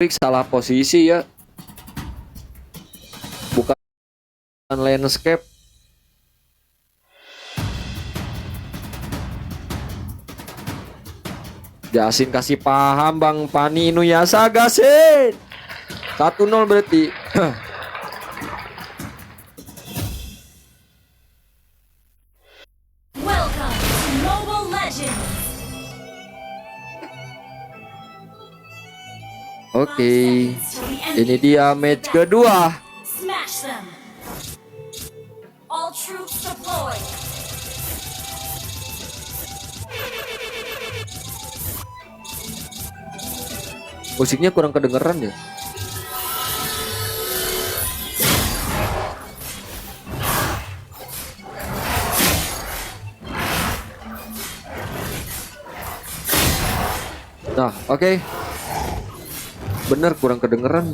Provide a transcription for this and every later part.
salah posisi ya. Bukan landscape. Jasin kasih paham Bang Pani Inuyasha gasin. 1-0 berarti. Welcome to Mobile Legends. Oke, ini dia match kedua. Smash them. All troops deployed. Musiknya kurang kedengeran ya. Nah, oke. Bener kurang kedengeran.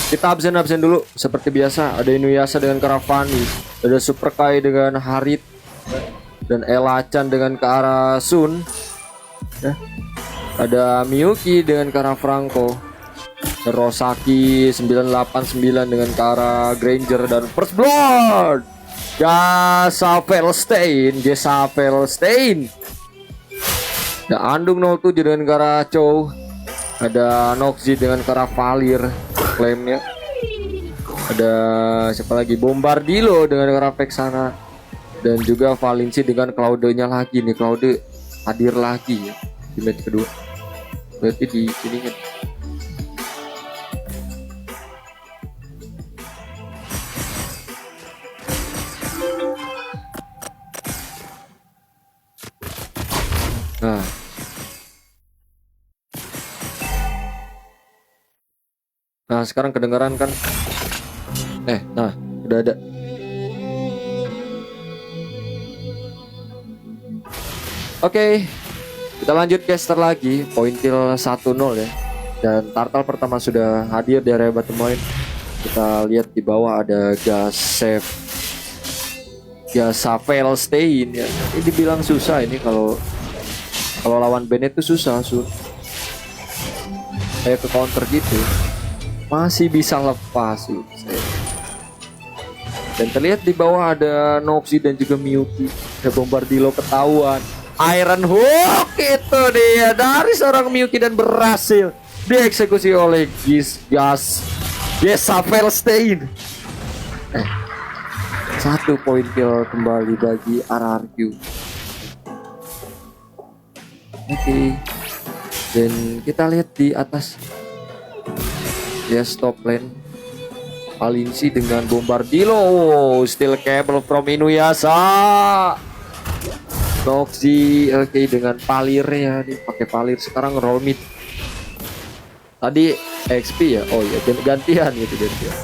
Kita absen dulu seperti biasa. Ada Inuyasha dengan Karavani, ada Super Kai dengan Harit, dan Ela-chan dengan ke arah Sun. Ya. Ada Miyuki dengan ke arah Franco, Rosaki 989 dengan ke arah Granger, dan First Blood Jasa Felstein. Ada Andung 07 dengan ke arah Chow. Ada Noxy dengan ke arah Valir klaimnya. Ada siapa lagi? Bombardilo dengan ke arah Vexana. Dan juga Valenci dengan Claude-nya lagi nih. Claude hadir lagi ya di match kedua. Berarti di sini kan. Nah, sekarang kedengaran kan? Nah, udah ada. Oke, kita lanjut caster lagi. Pointil 1-0 ya. Dan Turtle pertama sudah hadir di area bottom lane. Kita lihat di bawah ada Jasa Felstein ya. Ini dibilang susah ini kalau lawan Bennett itu susah, kayak ke counter gitu. Masih bisa lepas sih. Dan terlihat di bawah ada Noxy dan juga Miyuki. Ada Bombardilo ketahuan. Iron Hook itu dia dari seorang Miyuki dan berhasil dieksekusi oleh Jasa Felstein. 1 poin kill kembali bagi RRQ. Oke. Dan kita lihat di atas. Ya, stop lane Valenci dengan Bombardilo. Still cable from Inuyasha. Noxy oke dengan Valir ya, nih pakai Valir sekarang roll mid. Tadi XP ya. Oh iya, gantian gitu gantian.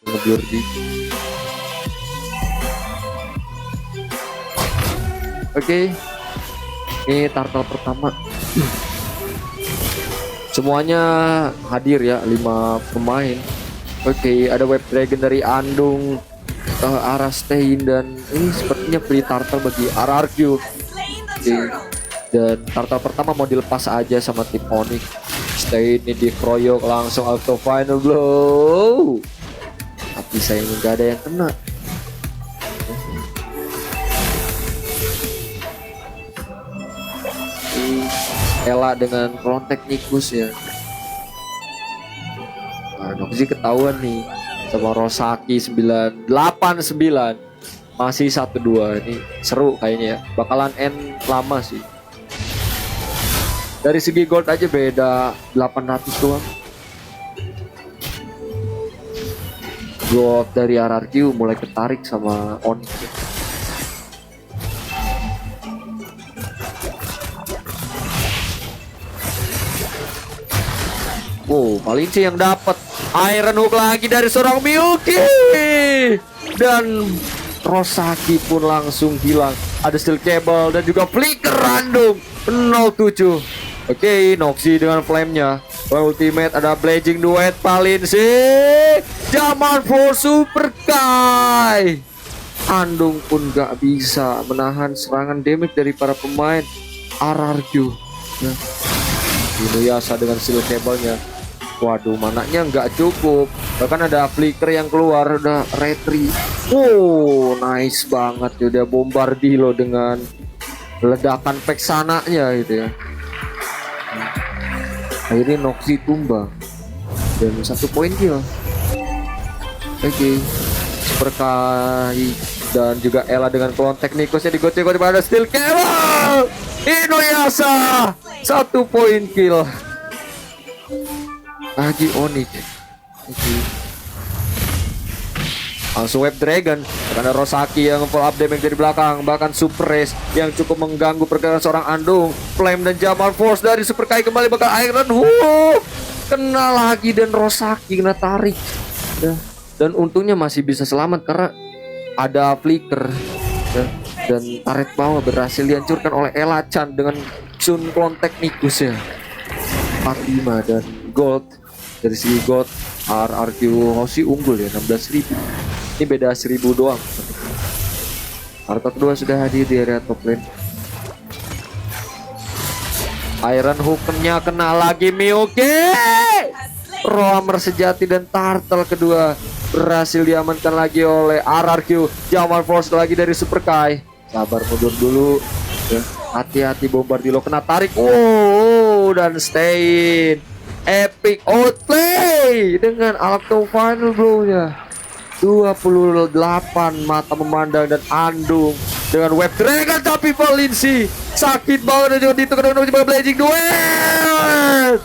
Ngeblur di. Oke, ini Turtle pertama. Semuanya hadir ya, 5 pemain. Oke, ada Web Dragon dari Andung ke arah Stein, dan ini sepertinya free Turtle bagi RRQ. Oke. Dan Turtle pertama mau dilepas aja sama tim Onyx. Stein ini dikeroyok langsung auto final blow. Tapi sayangnya nggak ada yang kena. Ela dengan Frontek Nikus ya. Nah, Noxy ketahuan nih sama Rosaki 989. Masih 1-2. Ini seru kayaknya ya. Bakalan end lama sih. Dari segi gold aja beda 800 doang. Gold dari RRQ mulai ketarik sama Onyx ya. Wow, Valenci yang dapat Iron Hook lagi dari seorang Miyuki, dan Rosaki pun langsung hilang. Ada steel cable dan juga flicker random 07. Oke, Noxy dengan flame-nya. Ultimate ada Blazing Duet Palinsi. Zaman for Super Kai. Andung pun gak bisa menahan serangan damage dari para pemain RRQ. Nah, Inuyasha dengan steel cable-nya. Waduh, mananya nggak cukup. Bahkan ada flicker yang keluar, udah retri. Oh, nice banget. Udah bombardilo dengan ledakan peksananya gitu ya. Akhirnya Noxy tumbang dan 1 poin kill. Oke, Super Kai dan juga Ella dengan klon teknikusnya digocek pada steel cable. Inuyasha 1 poin kill. Lagi Onyx. Langsung Web Dragon. Karena Rosaki yang full up damage dari belakang. Bahkan Super Race yang cukup mengganggu pergerakan seorang Andung. Flame dan Jamal Force dari Super Kai kembali bakal Iron Hook. Kena lagi dan Rosaki kena tarik. Dan untungnya masih bisa selamat karena ada flicker. Dan turret bawah berhasil dihancurkan oleh Ella Chan dengan Sun Clone Technicus ya. 45 dan gold. Dari segi gold RRQ Hoshi unggul ya 16.000. Ini beda 1.000 doang. Harta kedua sudah hadir di area top lane. Iron Hook-nya kena lagi Miyuki. Roamer sejati dan Turtle kedua berhasil diamankan lagi oleh RRQ. Jamal Force lagi dari Super Kai. Sabar, mundur dulu ya. Hati-hati bombardilo kena tarik. Oh, dan stay in. Epic outplay dengan Alto Final Blow-nya. 28 mata memandang dan Andung dengan Web Dragon, tapi Valensi sakit banget dan juga ditukar dengan Blazing Duet.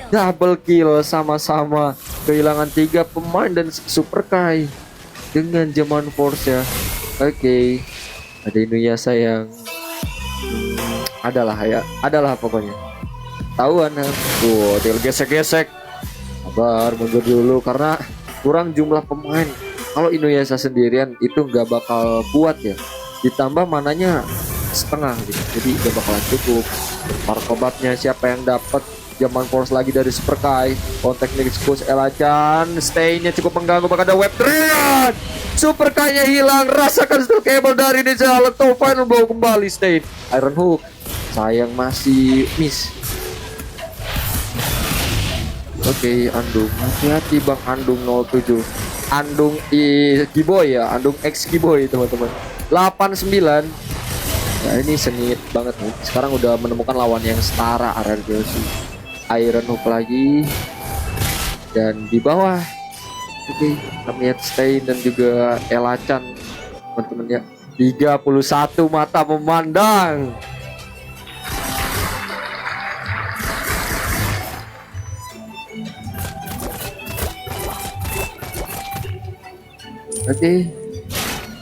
Double kill, sama-sama kehilangan 3 pemain dan Super Kai dengan Zaman Force ya. Oke, ada Inuyasha yang adalah pokoknya tahuan ya. Tinggal gesek-gesek. Sabar, mundur dulu karena kurang jumlah pemain. Kalau Inuyasha sendirian itu nggak bakal kuat ya. Ditambah mananya setengah gitu. Jadi nggak bakalan cukup. Markobatnya siapa yang dapat? Zaman Force lagi dari Super Kai. Kontak Nixus Ella Chan. Stay-nya cukup mengganggu, bahkan ada Web Dragon. Super Kai-nya hilang. Rasakan steel cable dari Ninja Alto Final Blow kembali stay. Iron Hook. Sayang masih miss. Oke, Andung, hati-hati Bang Andung 07. Andung Giboy ya, Andung X Giboy teman-teman. 89. Nah, ini sengit banget nih. Sekarang udah menemukan lawan yang setara RRQ. Iron Hook lagi. Dan di bawah. Oke, kami lihat Stein dan juga Ella Chan teman-teman ya. 31 mata memandang. Oke,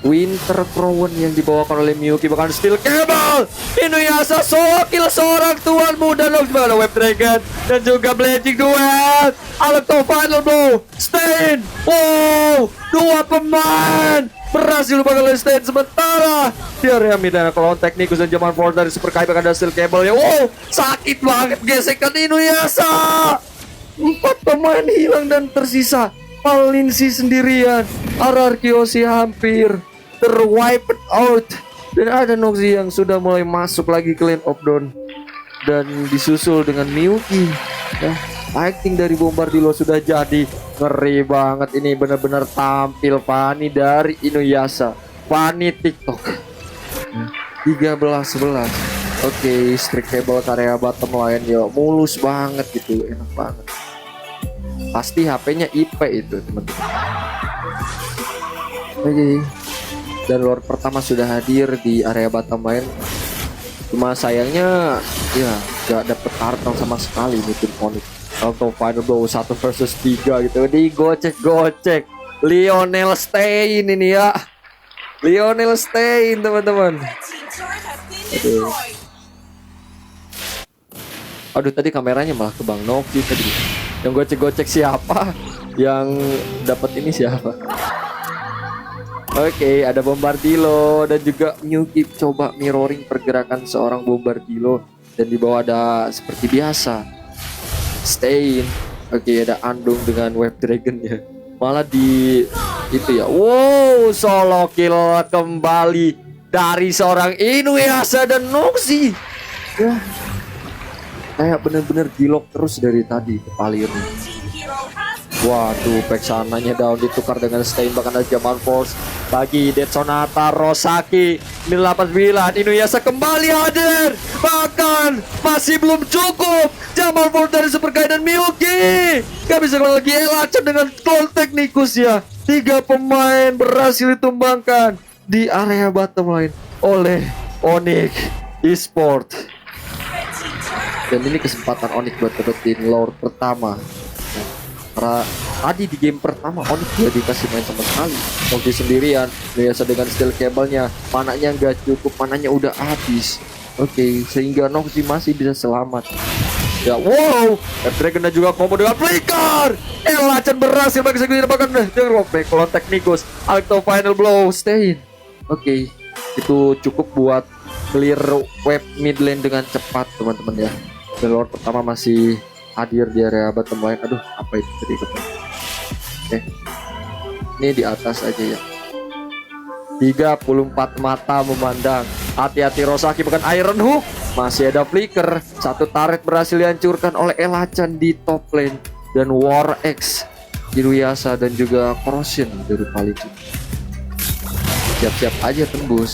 Winter Crown yang dibawakan oleh Miyuki bahkan steel cable. Inuyasha solo kill seorang tuan muda ada Web Dragon dan juga Blazing Duet. Alto Final Blow. Stain. Wow, 2 pemain berhasil bakal Stain sementara di area mid dan Clone Technicus dan Zaman Force dari Super Kai bahkan ada steel cable ya. Wow, sakit banget gesekan Inuyasha. 4 pemain hilang dan tersisa Valensi sendirian. RRQ hampir terwiped out. Dan ada Noxy yang sudah mulai masuk lagi ke lane of dawn. Dan disusul dengan Miyuki ya, fighting dari Bombardilo sudah jadi. Ngeri banget ini, benar-benar tampil Fanny dari Inuyasha. Fanny TikTok 13-11. Oke, strict cable area bottom line ya, mulus banget gitu, enak banget. Pasti HP-nya IP itu teman-teman. Oke. Dan Lord pertama sudah hadir di area bottom lane. Cuma sayangnya ya gak dapet turtle sama sekali nih tim Onyx. Auto Final Blow 1 versus 3 gitu. Digocek-gocek. Lionel Stein ini ya. Lionel Stein teman-teman. Aduh tadi kameranya malah ke Bang Novi tadi. Yang gocek-gocek siapa? Yang dapat ini siapa? Oke, ada Bombardilo dan juga Miyuki coba mirroring pergerakan seorang Bombardilo Dan di bawah ada seperti biasa Stain. Oke, ada Andung dengan Web Dragon-nya. Malah di itu ya. Wow, solo kill kembali dari seorang Inuyasha dan Noxy. Ya, kayak bener-bener gilok terus dari tadi ke Palir. Waduh, back sananya down ditukar dengan Stain, bahkan ada Jaman Force bagi Dead Sonata Rosaki 89. Inuyasha kembali hadir, bahkan masih belum cukup. Jaman Force dari Super Kai dan Miyuki gak bisa kembali lagi. Elachan dengan Clone Technicus ya. 3 pemain berhasil ditumbangkan di area bottom line oleh Onyx Esports. Dan ini kesempatan Onyx buat dapetin lore pertama. Karena tadi di game pertama Onyx dia dikasih main sama sekali. Noxy sendirian, biasa dengan steel cable-nya, mananya nggak cukup, mananya udah habis. Oke, sehingga Noxy masih bisa selamat. Ya, wow, Dragon juga combo dengan flicker. Elachan berhasil bagi segini bahkan dengan Clone Technicus, Alto Final Blow, Stain. Oke, itu cukup buat clear web mid lane dengan cepat teman-teman ya. Dan lord pertama masih hadir di area bottom lane. Aduh, apa itu tadi? Oke, ini di atas aja ya. 34 mata memandang. Hati-hati Rosaki bahkan Iron Hook. Masih ada flicker. Satu turret berhasil dihancurkan oleh Elachan di top lane. Dan War X Inuyasha dan juga Corrosion dari Palicin. Siap-siap aja tembus.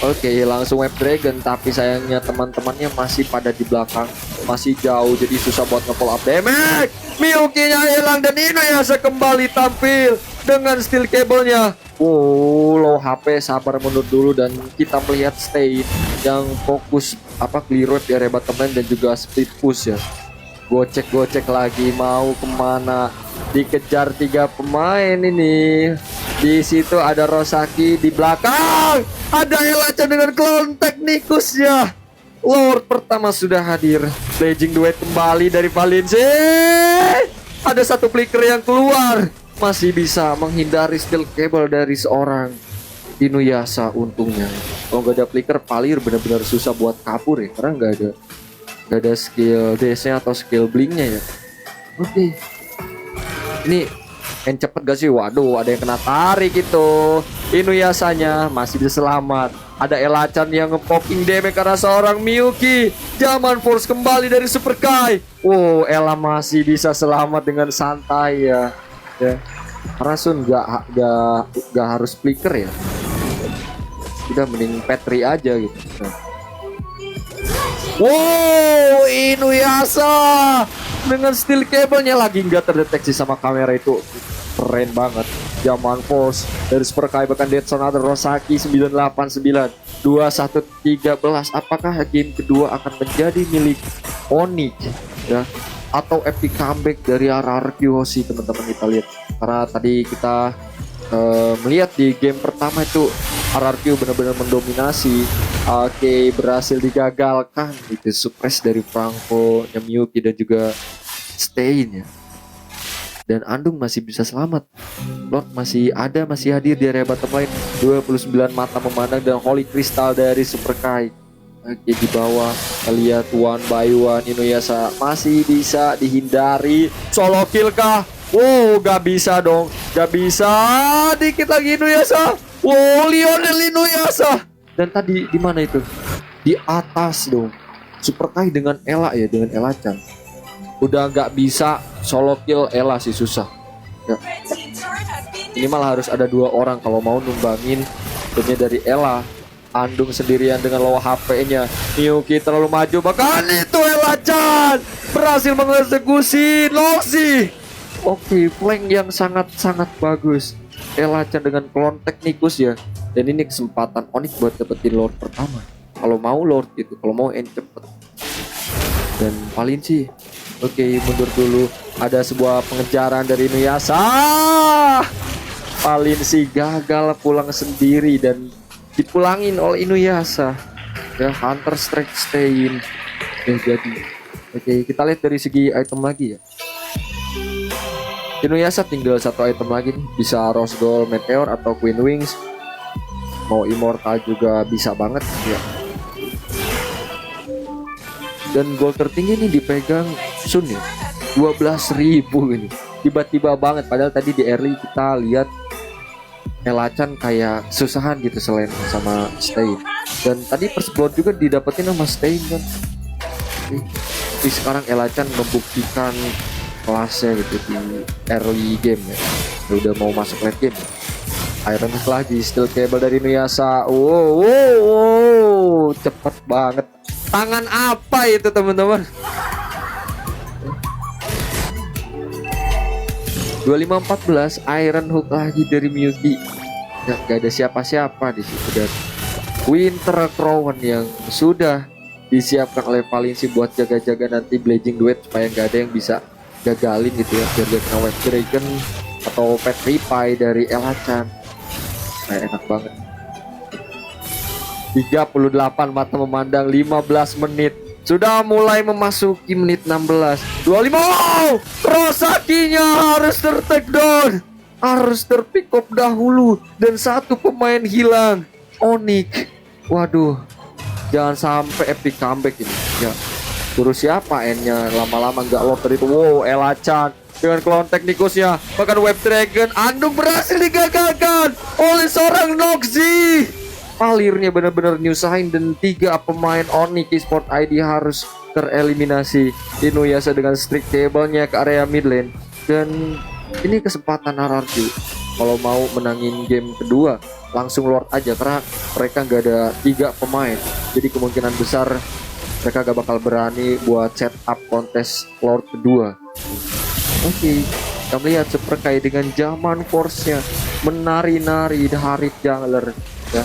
Oke, langsung Web Dragon, tapi sayangnya teman-temannya masih pada di belakang, masih jauh, jadi susah buat nge-follow up damage. Miyuki-nya hilang dan Inuyasha kembali tampil dengan steel cable-nya. Low HP, sabar mundur dulu, dan kita melihat Stain yang fokus clear wave di area bottom lane dan juga split push ya. Gocek lagi, mau kemana? Dikejar 3 pemain ini. Di situ ada Rosaki, di belakang ada Elachan dengan Clone Technicus ya. Lord pertama sudah hadir. Blazing duet kembali dari Valencia. Ada satu flicker yang keluar, masih bisa menghindari steel cable dari seorang Inuyasha untungnya. Kalau nggak ada flicker, Palir benar-benar susah buat kabur ya, karena nggak ada skill dash-nya atau skill blink-nya ya. Oke. Ini main cepet gak sih? Waduh, ada yang kena tarik itu. Inuyasha-nya masih bisa selamat. Ada Elachan yang nge-poking damage karena seorang Miyuki. Jaman Force kembali dari Super Kai. Ella masih bisa selamat dengan santai ya. Karena Sun gak harus flicker ya. Udah mending Petri aja gitu. Wow, Inuyasha dengan steel cable-nya lagi nggak terdeteksi sama kamera itu. Keren banget. Jaman Force dari Super Kai bahkan Dead Sonata Rosaki 989 2113. Apakah game kedua akan menjadi milik Onyx ya, atau epic comeback dari RRQ Hoshi teman-teman? Kita lihat, karena tadi kita melihat di game pertama itu RRQ benar-benar mendominasi. Oke, berhasil digagalkan itu suppress dari Franco, Miyuki dan juga Stain ya. Dan Andung masih bisa selamat. Lord masih hadir di area bottom lane. 29 mata memandang dan Holy Crystal dari Super Kai. Oke, di bawah kita lihat one by one Inuyasha masih bisa dihindari. Solo kill kah? Wow, gak bisa dong. Gak bisa. Dikit lagi Inuyasha. Wow, Lionel Inuyasha. Dan tadi di mana itu? Di atas dong. Super Kai dengan Ella ya, dengan Elachan. Udah gak bisa solo kill Ella sih, susah ya. Ini malah harus ada 2 orang kalau mau numbangin timnya dari Ella. Andung sendirian dengan low HP-nya. Miyuki terlalu maju, bahkan itu Elachan berhasil mengeksekusi Noxy. Oke, flank yang sangat-sangat bagus Elachan dengan Clone Technicus ya. Dan ini kesempatan Onyx buat dapetin Lord pertama. Kalau mau Lord gitu, kalau mau end cepet. Dan paling sih, oke, mundur dulu. Ada sebuah pengejaran dari Inuyasha. Paling sih gagal pulang sendiri dan dipulangin oleh Inuyasha. Ya, Hunter Strike Stain yang jadi. Oke, kita lihat dari segi item lagi ya. Inuyasha tinggal 1 item lagi nih. Bisa Rose Gold, Meteor atau Queen Wings. Mau Immortal juga bisa banget ya. Dan gol tertinggi ini dipegang Sun ya, 12.000 ini. Tiba-tiba banget, padahal tadi di early kita lihat Elachan kayak susahan gitu selain sama Stein. Dan tadi first blood juga didapetin sama Stein kan. Tapi sekarang Elachan membuktikan kelasnya gitu di early game ya. Udah mau masuk late game ya. Iron Hook lagi, steel cable dari Nuyasa. Wow, cepet banget. Tangan apa itu teman-teman? 25-14, Iron Hook lagi dari Miyuki. Gak ada siapa-siapa di situ. Dan Winter Crown yang sudah disiapkan oleh Valensi buat jaga-jaga nanti Blazing Duet supaya nggak ada yang bisa gagalin gitu ya, biar dia kena Web Dragon atau Pet Reply dari Elachan. Nah, enak banget. 38 mata memandang, 15 menit sudah mulai memasuki menit 16. 25. Oh, Rosakinya harus ter-take down, harus terpick up dahulu, dan satu pemain hilang, Onyx. Waduh, jangan sampai epic comeback ini ya. Terus siapa N-nya lama-lama nggak loter itu. Wow, Elachan dengan clone teknikusnya, bahkan Web Dragon Andung berhasil digagalkan oleh seorang Noxy. Palirnya benar-benar nyusahin, dan 3 pemain Onyx Esport ID harus tereliminasi. Inuyasha dengan strict cable-nya ke area mid lane, dan ini kesempatan RRQ kalau mau menangin game kedua langsung Lord aja, karena mereka nggak ada 3 pemain, jadi kemungkinan besar mereka gak bakal berani buat setup kontes Lord kedua. Oke, kita melihat Superkai dengan zaman force-nya menari-nari dari jungler ya.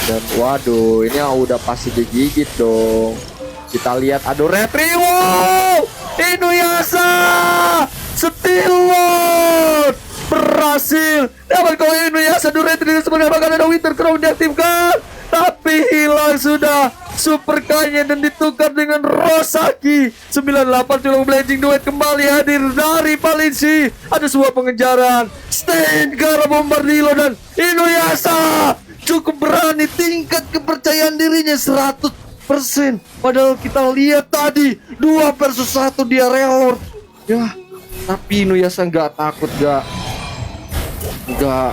Dan waduh, ini udah pasti digigit dong. Kita lihat ada retri. Wow, Inuyasha Steel Lord berhasil dapat gol. Inuyasha Duretri sebenarnya bahkan ada Winter Crown diaktifkan, tapi hilang sudah Superkai-nya dan ditukar dengan Rosaki. 98 coba Blazing Duet kembali hadir dari Valensi. Ada sebuah pengejaran, Stein Gara Bombardilo, dan Inuyasha cukup berani, tingkat kepercayaan dirinya 100%. Padahal kita lihat tadi 2 versus 1 di area Lord ya, tapi Inuyasha nggak takut, nggak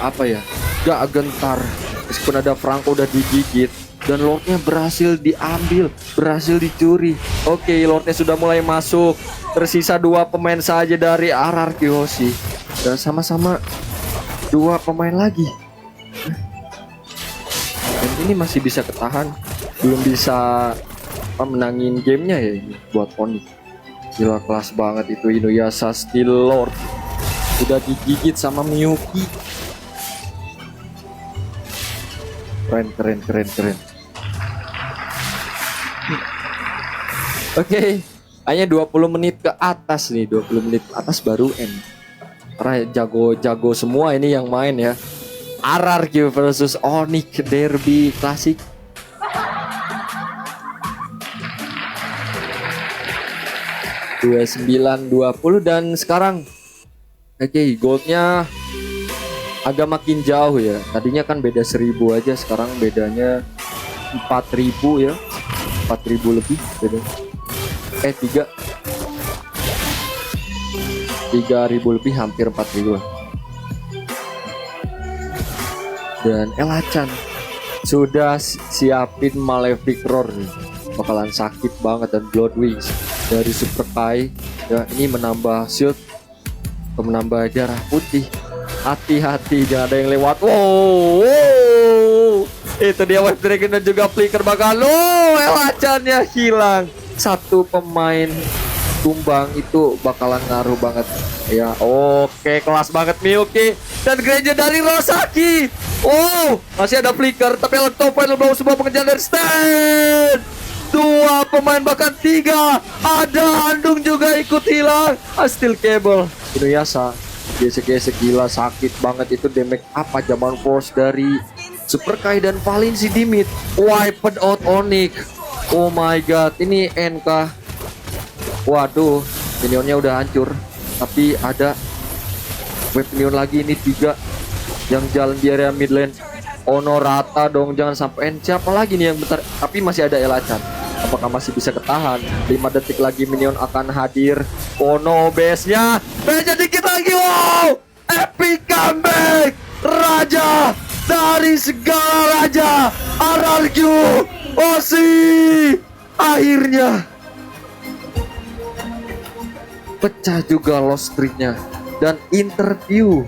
apa ya, nggak gentar meskipun ada Franco udah digigit, dan Lordnya berhasil diambil, berhasil dicuri. Oke, Lordnya sudah mulai masuk, tersisa 2 pemain saja dari RRQ Hoshi, dan sama-sama 2 pemain lagi. Dan ini masih bisa ketahan, belum bisa menangin gamenya ya ini buat Onyx. Gila, kelas banget itu Inuyasha Steel Lord, udah digigit sama Miyuki. Keren. Oke, hanya 20 menit ke atas nih, 20 menit ke atas baru end. Karena jago-jago semua ini yang main ya. RRQ versus Onyx Derby Klasik. Dua 9-20, dan sekarang goldnya agak makin jauh ya. Tadinya kan beda 1000 aja, sekarang bedanya 4000 ya. 4000 lebih beda. 3000 lebih, hampir 4000 lah. Dan Elachan sudah siapin Malefic Roar nih. Bakalan sakit banget, dan Blood Wings dari Superkai ya, ini menambah shield, menambah darah putih. Hati-hati, jangan ada yang lewat. Wow, itu dia Web Dragon dan juga Flicker bakal. Elachannya hilang. 1 pemain tumbang itu bakalan ngaruh banget ya. Oke, kelas banget Miyuki, dan gereja dari Rosaki. Masih ada Flicker, tapi Electro Final bawa sebuah pengejaran dari Stan. 2 pemain, bahkan 3. Ada Andung juga ikut hilang. Steel Cable Inuyasha gesek-gesek, gila sakit banget itu damage apa zaman force dari Superkai dan Valensi di mid. Wiped out Onyx. Oh my god, ini NK. Waduh, minionnya udah hancur, tapi ada web minion lagi, ini 3 yang jalan di area mid lane. Ono rata dong, jangan sampai siapa lagi nih yang bentar, tapi masih ada Elachan. Apakah masih bisa ketahan? 5 detik lagi minion akan hadir. Oh no, base-nya dikit lagi. Wow, epic comeback. Raja dari segala raja, RRQ Osi akhirnya pecah juga loss streaknya. Dan interview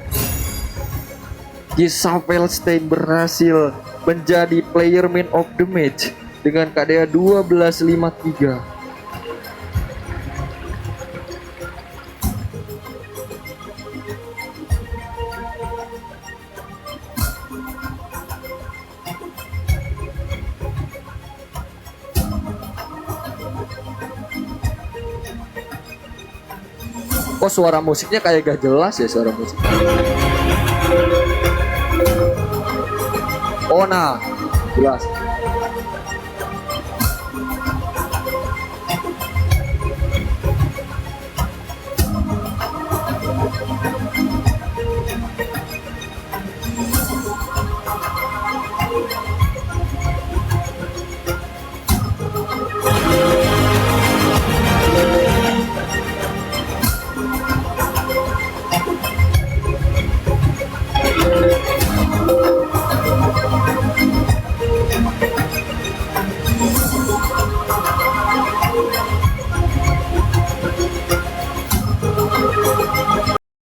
Gisavelstein berhasil menjadi player man of the match dengan KDA 12.53. Kok suara musiknya kayak gak jelas ya suara musik. Oh nah, jelas.